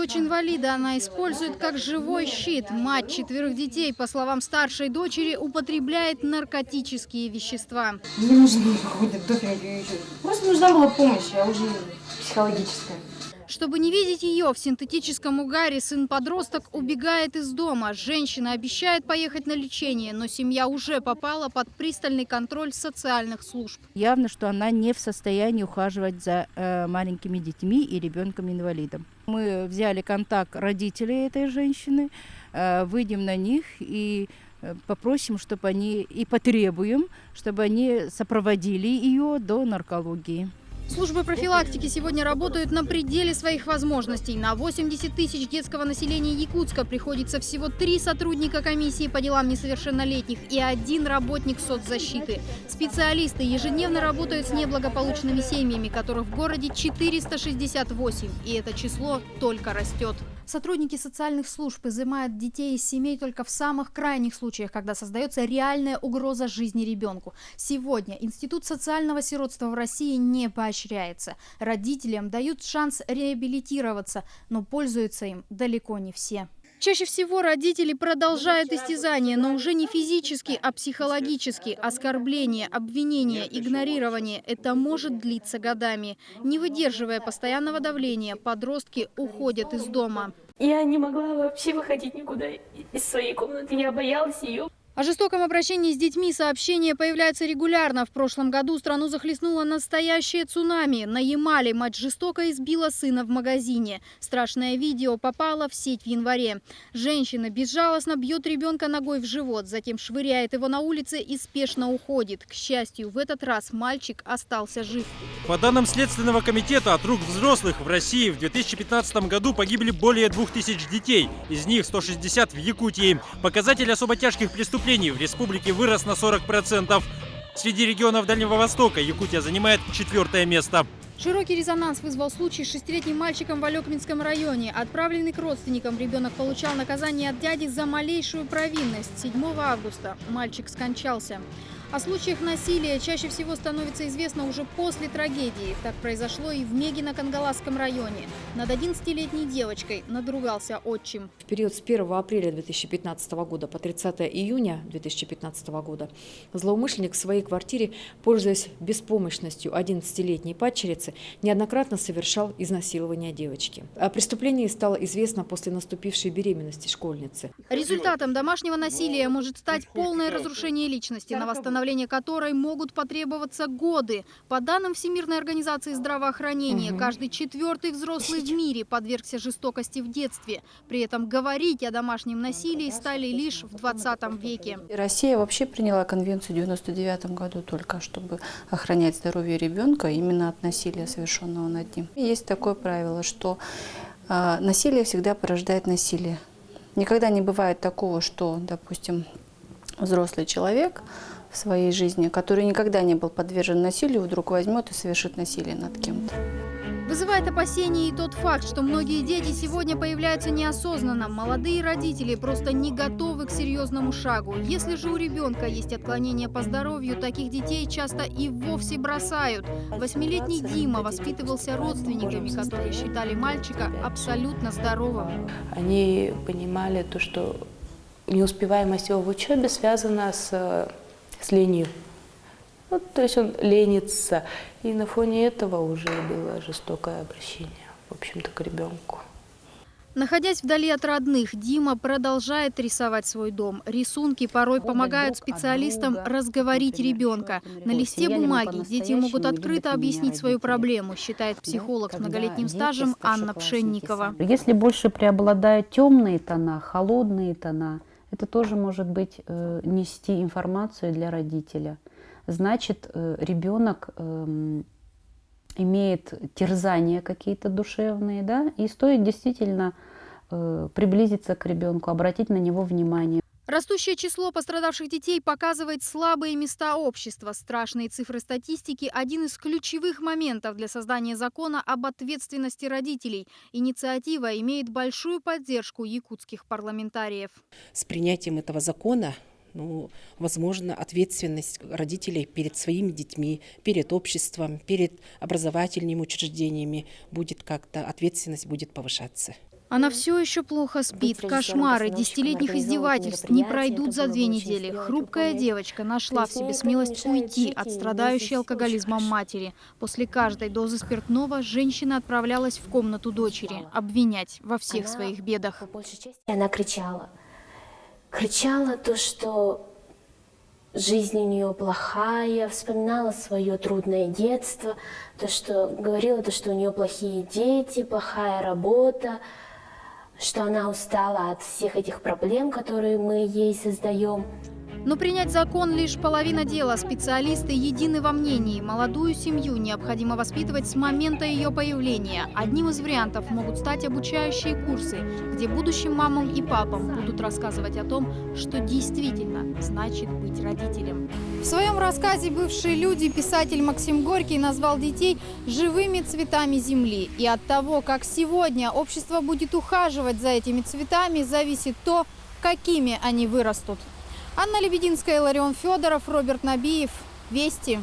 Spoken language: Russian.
дочь инвалида она использует как живой щит. Мать 4 детей, по словам старшей дочери, употребляет наркотические вещества. Мне нужно было какой-то допинг. Просто нужна была помощь, а уже психологическая. Чтобы не видеть ее в синтетическом угаре, сын-подросток убегает из дома. Женщина обещает поехать на лечение, но семья уже попала под пристальный контроль социальных служб. Явно, что она не в состоянии ухаживать за маленькими детьми и ребенком-инвалидом. Мы взяли контакт родителей этой женщины, выйдем на них и попросим, чтобы они, и потребуем, чтобы они сопроводили ее до наркологии. Службы профилактики сегодня работают на пределе своих возможностей. На 80 тысяч детского населения Якутска приходится всего 3 сотрудника комиссии по делам несовершеннолетних и 1 работник соцзащиты. Специалисты ежедневно работают с неблагополучными семьями, которых в городе 468. И это число только растет. Сотрудники социальных служб изымают детей из семей только в самых крайних случаях, когда создается реальная угроза жизни ребенку. Сегодня Институт социального сиротства в России не поощряется. Родителям дают шанс реабилитироваться, но пользуются им далеко не все. Чаще всего родители продолжают истязание, но уже не физически, а психологически. Оскорбление, обвинение, игнорирование – это может длиться годами. Не выдерживая постоянного давления, подростки уходят из дома. Я не могла вообще выходить никуда из своей комнаты, я боялась ее. О жестоком обращении с детьми сообщения появляются регулярно. В прошлом году страну захлестнуло настоящее цунами. На Ямале мать жестоко избила сына в магазине. Страшное видео попало в сеть в январе. Женщина безжалостно бьет ребенка ногой в живот, затем швыряет его на улице и спешно уходит. К счастью, в этот раз мальчик остался жив. По данным Следственного комитета, от рук взрослых в России в 2015 году погибли более 2000 детей. Из них 160 в Якутии. Показатель особо тяжких преступлений в республике вырос на 40%. Среди регионов Дальнего Востока Якутия занимает 4-е место. Широкий резонанс вызвал случай с 6-летним мальчиком в Алекминском районе. Отправленный к родственникам, ребенок получал наказание от дяди за малейшую провинность. 7 августа мальчик скончался. О случаях насилия чаще всего становится известно уже после трагедии. Так произошло и в Мегино-Кангаласском районе. Над 11-летней девочкой надругался отчим. В период с 1 апреля 2015 года по 30 июня 2015 года злоумышленник в своей квартире, пользуясь беспомощностью 11-летней падчерицы, неоднократно совершал изнасилование девочки. О преступлении стало известно после наступившей беременности школьницы. Результатом домашнего насилия может стать полное разрушение личности, на восстановление которой могут потребоваться годы. По данным Всемирной организации здравоохранения, каждый 4-й взрослый в мире подвергся жестокости в детстве. При этом говорить о домашнем насилии стали лишь в 20 веке. Россия вообще приняла конвенцию в 1999 году только, чтобы охранять здоровье ребенка именно от насилия, совершенного над ним. Есть такое правило, что насилие всегда порождает насилие. Никогда не бывает такого, что, допустим, взрослый человек в своей жизни, который никогда не был подвержен насилию, вдруг возьмет и совершит насилие над кем-то. Вызывает опасения и тот факт, что многие дети сегодня появляются неосознанно. Молодые родители просто не готовы к серьезному шагу. Если же у ребенка есть отклонения по здоровью, таких детей часто и вовсе бросают. 8-летний Дима воспитывался родственниками, которые считали мальчика абсолютно здоровым. Они понимали то, что неуспеваемость его в учебе связана с ленью. То есть он ленится. И на фоне этого уже было жестокое обращение, в общем-то, к ребенку. Находясь вдали от родных, Дима продолжает рисовать свой дом. Рисунки порой помогают специалистам разговорить ребенка. На листе бумаги дети могут открыто объяснить свою проблему, считает психолог с многолетним стажем Анна Пшенникова. Если больше преобладают темные тона, холодные тона, это тоже может быть нести информацию для родителя. Значит, ребенок имеет терзания какие-то душевные, да, и стоит действительно приблизиться к ребенку, обратить на него внимание. Растущее число пострадавших детей показывает слабые места общества. Страшные цифры статистики – один из ключевых моментов для создания закона об ответственности родителей. Инициатива имеет большую поддержку якутских парламентариев. С принятием этого закона возможно, ответственность родителей перед своими детьми, перед обществом, перед образовательными учреждениями будет как-то, ответственность будет повышаться. Она все еще плохо спит. Кошмары десятилетних издевательств не пройдут за 2 недели. Хрупкая девочка нашла в себе смелость уйти от страдающей алкоголизмом матери. После каждой дозы спиртного женщина отправлялась в комнату дочери, обвинять во всех своих бедах. Она кричала. Кричала то, что жизнь у нее плохая, вспоминала свое трудное детство, то, что говорила, то, что у нее плохие дети, плохая работа, что она устала от всех этих проблем, которые мы ей создаем. Но принять закон лишь половина дела. Специалисты едины во мнении. Молодую семью необходимо воспитывать с момента ее появления. Одним из вариантов могут стать обучающие курсы, где будущим мамам и папам будут рассказывать о том, что действительно значит быть родителем. В своем рассказе «Бывшие люди» писатель Максим Горький назвал детей живыми цветами земли. И от того, как сегодня общество будет ухаживать за этими цветами, зависит то, какими они вырастут. Анна Лебединская, Иларион Федоров, Роберт Набиев. Вести.